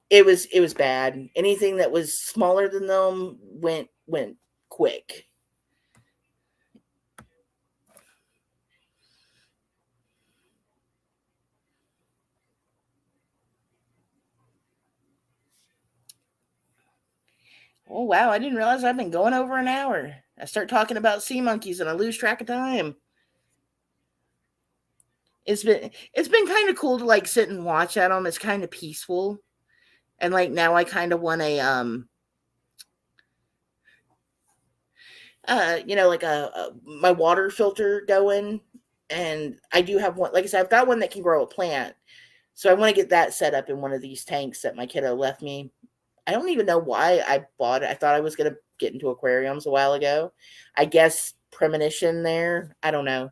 It was bad. Anything that was smaller than them went quick. Oh wow, I didn't realize I've been going over an hour. I start talking about sea monkeys and I lose track of time. It's been kind of cool to like sit and watch at them. It's kind of peaceful, and like now I kind of want a like a my water filter going, and I do have one. Like I said, I've got one that can grow a plant, so I want to get that set up in one of these tanks that my kiddo left me. I don't even know why I bought it. I thought I was gonna get into aquariums a while ago. I guess premonition there. I don't know.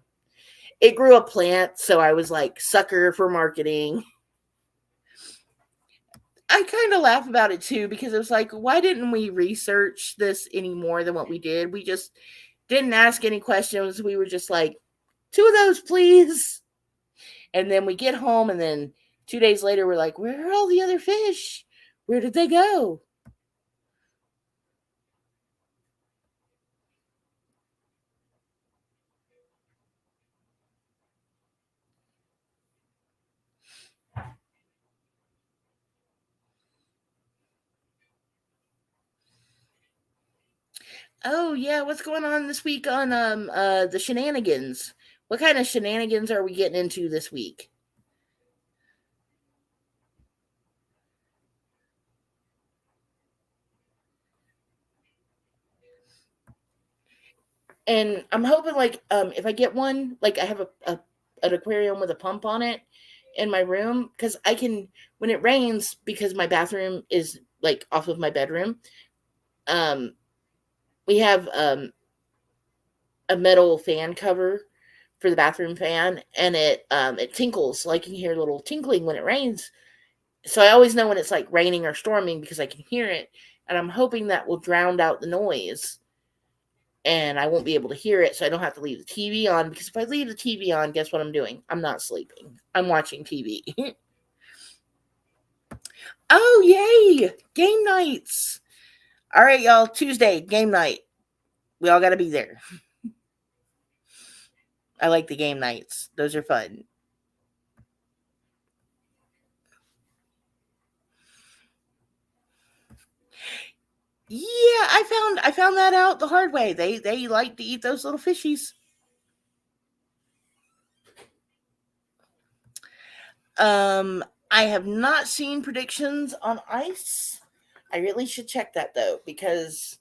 It grew a plant, so I was like sucker for marketing. I kind of laugh about it too because it was like, why didn't we research this any more than what we did? We just didn't ask any questions. We were just like, two of those, please. And then we get home, and then 2 days later, we're like, where are all the other fish? Where did they go? Oh yeah, what's going on this week on the shenanigans? What kind of shenanigans are we getting into this week? And I'm hoping like if I get one, like I have an aquarium with a pump on it in my room because I can when it rains because my bathroom is like off of my bedroom. Um, we have a metal fan cover for the bathroom fan, and it tinkles, like you can hear a little tinkling when it rains. So I always know when it's like raining or storming because I can hear it, and I'm hoping that will drown out the noise and I won't be able to hear it, so I don't have to leave the TV on. Because if I leave the TV on, guess what I'm doing? I'm not sleeping. I'm watching TV. Oh, yay! Game nights. All right, y'all. Tuesday, game night. We all got to be there. I like the game nights, those are fun. Yeah, I found that out the hard way. They like to eat those little fishies. I have not seen predictions on ice. I really should check that though, because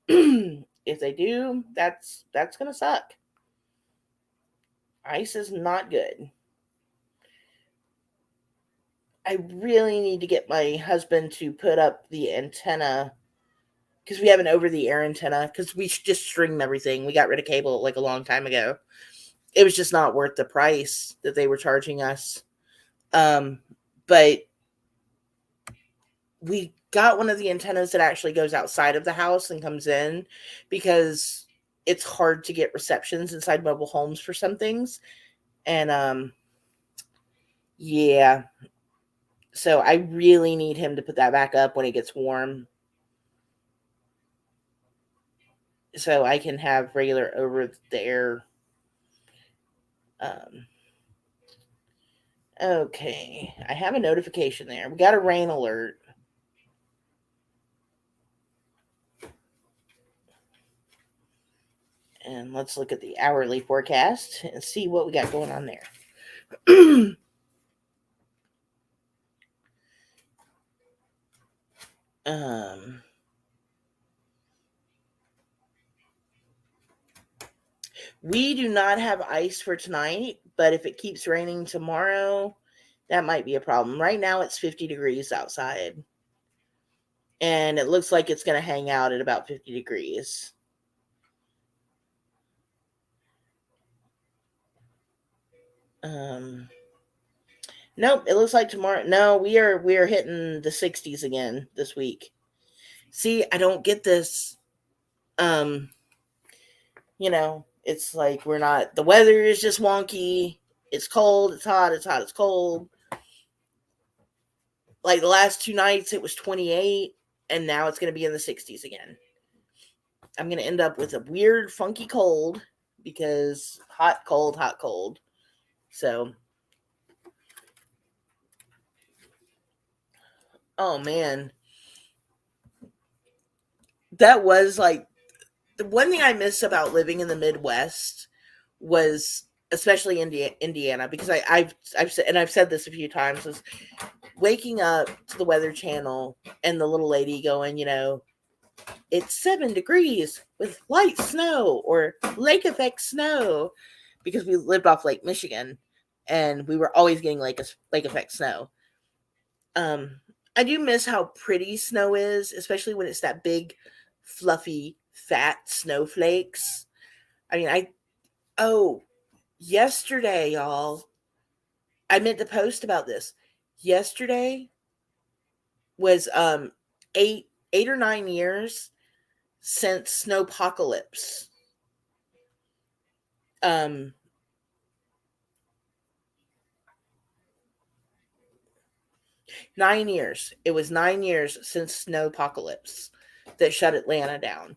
if they do, that's gonna suck. Ice is not good. I really need to get my husband to put up the antenna because we have an over the air antenna because we just stream everything. We got rid of cable like a long time ago. It was just not worth the price that they were charging us. Um, but we got one of the antennas that actually goes outside of the house and comes in because it's hard to get receptions inside mobile homes for some things. And yeah, so I really need him to put that back up when it gets warm so I can have regular over the air. Um, okay, I have a notification there. We got a rain alert. And let's look at the hourly forecast and see what we got going on there. um, we do not have ice for tonight, but if it keeps raining tomorrow, that might be a problem. Right now, it's 50 degrees outside, and it looks like it's going to hang out at about 50 degrees. Um, nope, it looks like tomorrow. No, we are hitting the 60s again this week. See, I don't get this. Um, it's like we're not. The weather is just wonky. It's cold. It's hot. It's hot. It's cold. Like the last 2 nights, it was 28, and now it's going to be in the 60s again. I'm going to end up with a weird, funky cold because hot, cold, hot, cold. So, oh man, that was like the one thing I miss about living in the Midwest was especially Indiana because I've said this a few times is waking up to the Weather Channel and the little lady going, it's 7 degrees with light snow or lake effect snow because we lived off Lake Michigan and we were always getting lake effect snow. I do miss how pretty snow is, especially when it's that big, fluffy, fat snowflakes. I mean, oh Yesterday, y'all, I meant to post about this. Yesterday was 8 or 9 years since snowpocalypse. Um 9 years. It was 9 years since snowpocalypse that shut Atlanta down.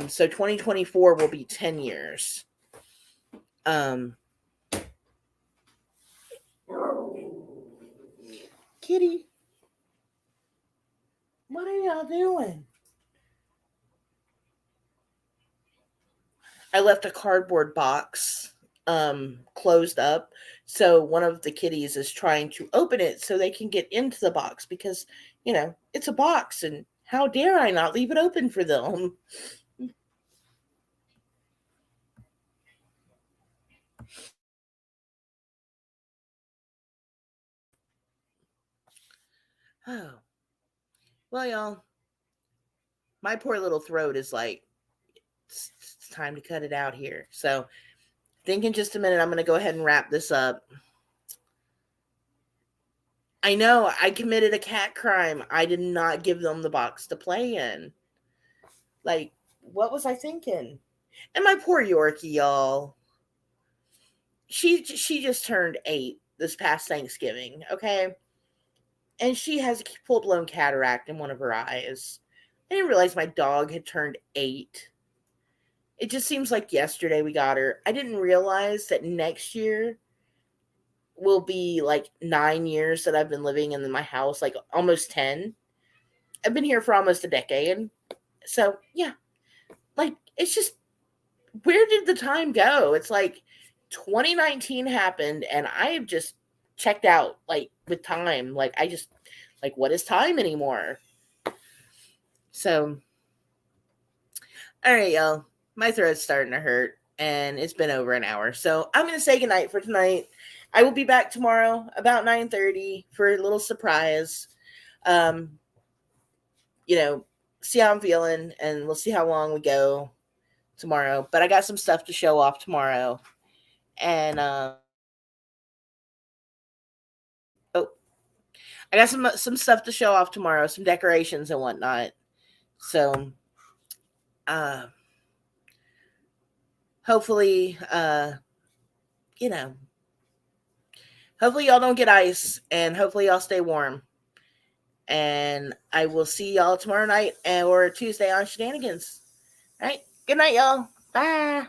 So 2024 will be 10 years. Um Kitty, what are y'all doing? I left a cardboard box closed up. So one of the kitties is trying to open it so they can get into the box because, it's a box and how dare I not leave it open for them? Oh, well, y'all, my poor little throat is like, it's time to cut it out here. So, think in just a minute, I'm going to go ahead and wrap this up. I know I committed a cat crime. I did not give them the box to play in. Like, what was I thinking? And my poor Yorkie, y'all. She just turned 8 this past Thanksgiving, okay? And she has a full blown cataract in one of her eyes. I didn't realize my dog had turned 8. It just seems like yesterday we got her. I didn't realize that next year will be like 9 years that I've been living in my house, like almost 10. I've been here for almost a decade. So, yeah, like, it's just, where did the time go? It's like 2019 happened and I have just checked out, like, with time. Like, I just, like, what is time anymore? So, all right, y'all. My throat's starting to hurt and it's been over an hour. So, I'm going to say goodnight for tonight. I will be back tomorrow about 9:30 for a little surprise. Um, see how I'm feeling and we'll see how long we go tomorrow. But I got some stuff to show off tomorrow. And oh, I got some stuff to show off tomorrow, some decorations and whatnot. So uh hopefully you know, hopefully y'all don't get ice and hopefully y'all stay warm. And I will see y'all tomorrow night or Tuesday on Shenanigans. All right. Good night, y'all. Bye.